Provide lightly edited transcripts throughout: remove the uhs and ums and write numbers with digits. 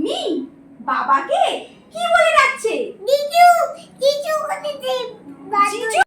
মিমি বাবাকে কি বলে ডাকছে? জিজু জিজু বলেছে জিজু।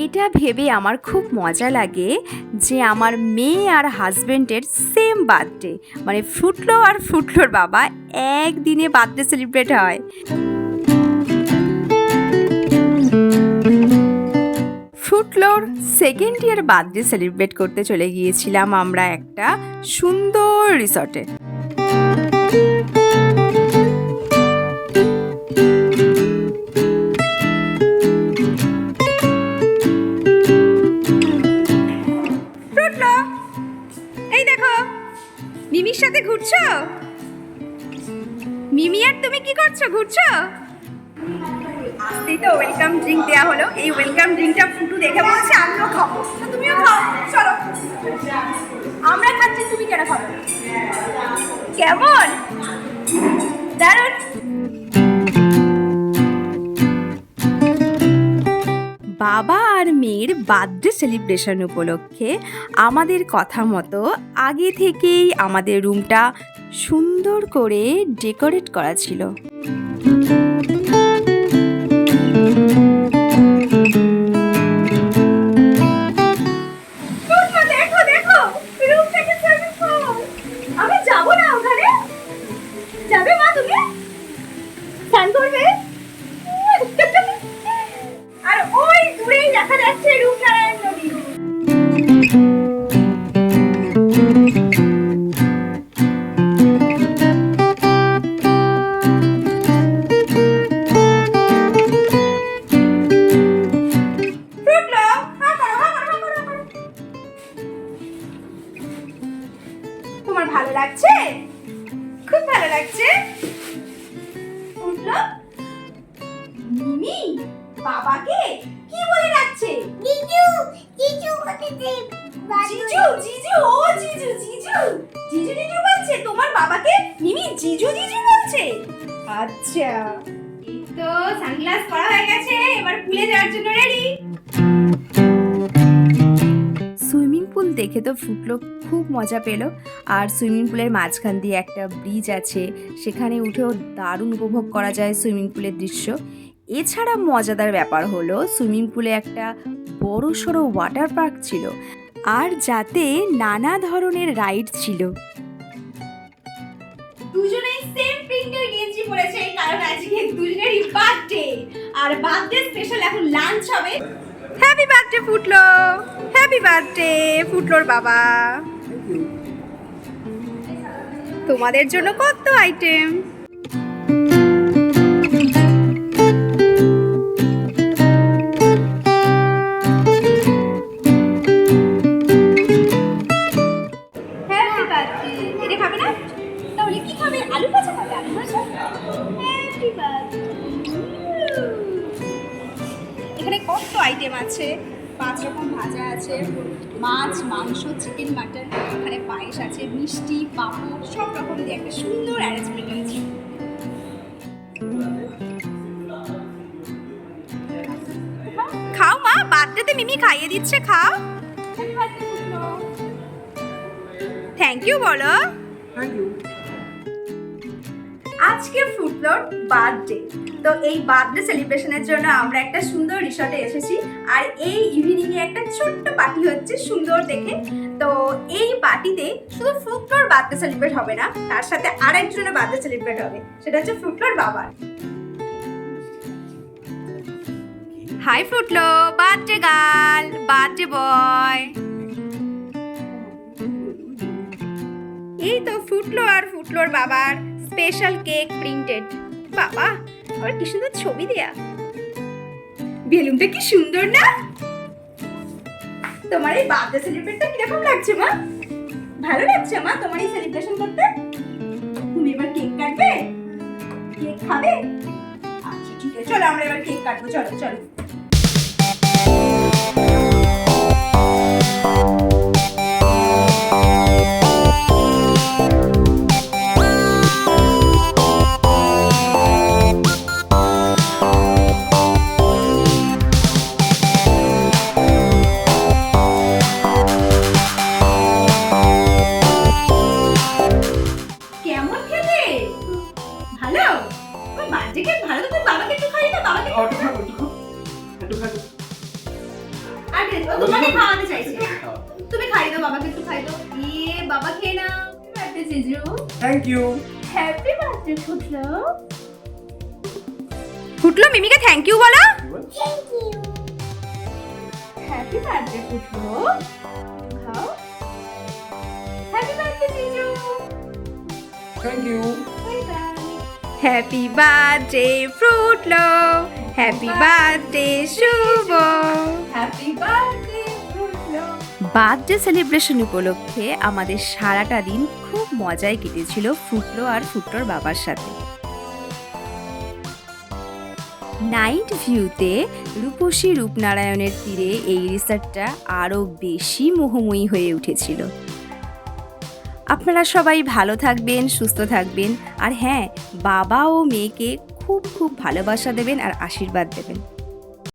এটা ভেবে আমার খুব মজা লাগে যে আমার মেয়ে আর হাজব্যান্ডের সেম বার্থডে, মানে ফুটলো আর ফুটলোর বাবা একদিনে বার্থডে সেলিব্রেট হয়। ফুটলোর সেকেন্ড ইয়ার বার্থডে সেলিব্রেট করতে চলে গিয়েছিলাম আমরা একটা সুন্দর রিসর্টে। এই দেখো, মিমির সাথে ঘুরছো? মিমি আর তুমি কি করছো, ঘুরছো? আসতেই তো ওয়েলকাম ড্রিঙ্ক দেওয়া হলো। এই ওয়েলকাম ড্রিঙ্কটা ফুটু দেখে বলছে আমিও খাবো, তো তুমিও খাও। চলো, আমরা খাচ্ছি, তুমি কেন খাবে? কেমন দারুণ। বাবা আর মেয়ের বার্থডে সেলিব্রেশন উপলক্ষে আমাদের কথা মতো আগে থেকেই আমাদের রুমটা সুন্দর করে ডেকোরেট করা ছিল। দেখো দেখো, রুমটাকে সুইমিং পুল। আমি যাব না ওখানে। যাবে মা তুমি? স্নান করবে? আর ওই দূরেই দেখা যাচ্ছে রূপনারায়ণ নদী। তোমার ভালো লাগছে? খুব ভালো লাগছে। উঠলো মিমি বাবাকে কি বলে ডাকছে? জিজু জিজু বলেছে জিজু জিজু, ও জিজু জিজু জিজু জিজু বলছে। তোমার বাবাকে মিমি জিজু জিজু বলছে? আচ্ছা, এই তো সানগ্লাস পরা হয়ে গেছে, এবার পুলে যাওয়ার জন্য রেডি। সুইমিং পুল দেখে তো ফুটলো খুব মজা পেল। আর সুইমিং পুলের মাঝখান দিয়ে একটা ব্রিজ আছে, সেখানে উঠেও দারুণ উপভোগ করা যায় সুইমিং পুলের দৃশ্য। এছাড়া মজাদার ব্যাপার হলো সুইমিং পুলে একটা বড় সড়ো ওয়াটার পার্ক ছিল, আর যাতে নানা ধরনের রাইড ছিল। দুজনেই সেম প্রিন্টের গেঞ্জি পরেছে, কারণ আজকে দুজনেরই বার্থডে। আর বার্থডে স্পেশাল এখন লাঞ্চ হবে। হ্যাপি বার্থডে ফুটলো, হ্যাপি বার্থডে ফুটলোর বাবা। তোমাদের জন্য কত আইটেম। Happy birthday. এটা খাবে না? তাহলে কি খাবে? আলু ভাজা খাবে? আলু ভাজা। Happy birthday. এখানে কত আইটেম আছে, 5 রকম ভাজা আছে, মাছ, মাংস, চিকেন, মাটন, এখানে পায়েস আছে, মিষ্টি, পাঁপড়, সব রকম দিয়ে একটা সুন্দর অ্যারেঞ্জমেন্ট আছে। খাও মা, বার্থডেতে মিমি খাইয়ে দিচ্ছে, খাও। থ্যাংক ইউ বলো। আজকে ফুটলোর বার্থডে, তো এই বার্থডে সেলিব্রেশনের জন্য আমরা একটা সুন্দর রিসর্টে এসেছি। আর এই ইভিনিং এ একটা ছোট্ট পার্টি হচ্ছে সুন্দর দেখে। তো এই পার্টিতে শুধু ফুটলোর বার্থডে সেলিব্রেট হবে না, তার সাথে আরেকজনের বার্থডে সেলিব্রেট হবে, সেটা হচ্ছে ফুটলোর বাবার। Hi Phutlo, birthday girl, birthday boy. এই তো ফুটলো আর ফুটলোর বাবার স্পেশাল কেক প্রিন্টেড। বাবা, আর কি সুন্দর ছবি দেয়া। বেলুনটা কি সুন্দর না? তোমার এই বার্থডে সেলিব্রেটটা কিরকম লাগছে মা? ভালো লাগছে মা তোমার এই সেলিব্রেশন করতে? তুমি এবার কেক কাটবে? কেক খাবে? আচ্ছা ঠিক আছে, চলো আমরা এবার কেক কাটবো, চলো চলো। কেমন খেতে? ভালো? তোমার বার্থডে কেক ভালো তো, তুমি বাবাকে একটু খাইয়ে দাও, বাবাকে একটু খাও। আরে ও তোমাকে খাওয়াতে চাইছে। তুমি খাইয়ে দাও, বাবাকে একটু খাইয়ে দাও। বাবা খেয়ে নাও। Happy birthday Jiju. Thank you. Happy birthday Phutlo. Phutlo, মিমিকে থ্যাংক ইউ বলো। Thank you. Happy birthday Phutlo. খাও। Happy birthday Jiju. Thank you. Happy birthday Phutlo, happy birthday Shubho. Happy birthday Phutlo. Birthday celebration উপলক্ষে আমাদের সারাটা দিন খুব মজায় কেটেছিল ফ্রুটলো আর ফ্রুটলোর বাবার সাথে। নাইট ভিউতে রূপসী রূপনারায়ণের তীরে এই রিসর্টটা আরও বেশি মোহময়ী হয়ে উঠেছিল। আপনারা সবাই ভালো থাকবেন, সুস্থ থাকবেন, আর হ্যাঁ, বাবা ও মেয়েকে খুব খুব ভালোবাসা দেবেন আর আশীর্বাদ দেবেন।